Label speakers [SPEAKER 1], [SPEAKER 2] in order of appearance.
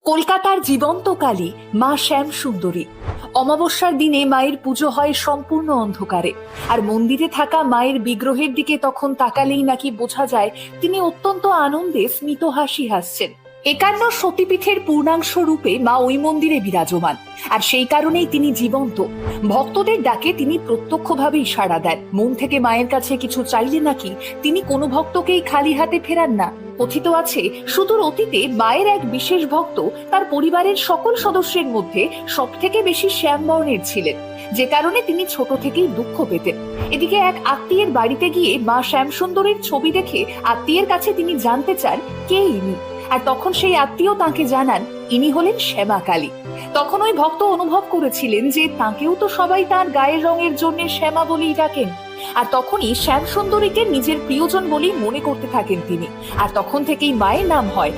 [SPEAKER 1] কলকাতার জীবন্ত কালী মা শ্যামসুন্দরী। অমাবস্যার দিনে মায়ের পুজো হয় সম্পূর্ণ অন্ধকারে, আর মন্দিরে থাকা মায়ের বিগ্রহের দিকে তখন তাকালেই নাকি বোঝা যায় তিনি অত্যন্ত আনন্দে স্মিত হাসি হাসছেন। 51 সতীপীঠের পূর্ণাংশ রূপে মা ওই মন্দিরে বিরাজমান, আর সেই কারণেই তিনি জীবন্ত। ভক্তদের ডাকে তিনি প্রত্যক্ষভাবেই সাড়া দেন। মন থেকে মায়ের কাছে কিছু চাইলে নাকি তিনি কোনো ভক্তকেই খালি হাতে ফেরান না। কথিত আছে, সুদূর অতীতে মায়ের এক বিশেষ ভক্ত তার পরিবারের সকল সদস্যের মধ্যে সব থেকে বেশি শ্যামবর্ণের ছিলেন, যে কারণে তিনি ছোট থেকেই দুঃখ পেতেন। এদিকে এক আত্মীয়ের বাড়িতে গিয়ে মা শ্যামসুন্দরীর ছবি দেখে আত্মীয়ের কাছে তিনি জানতে চান কে ইনি, আর তখন সেই আত্মীয় তাকে জানান ইনি হলেন শ্যামা কালী। তখন ওই ভক্ত অনুভব করেছিলেন যে তাকেও তো সবাই তার গায়ের রঙের জন্য শ্যামা বলেই ডাকেন, আর তখনই শ্যামসুন্দরীকে নিজের প্রিয়জন বলেই মনে করতে থাকেন তিনি। আর তখন থেকেই মায়ের নাম হয়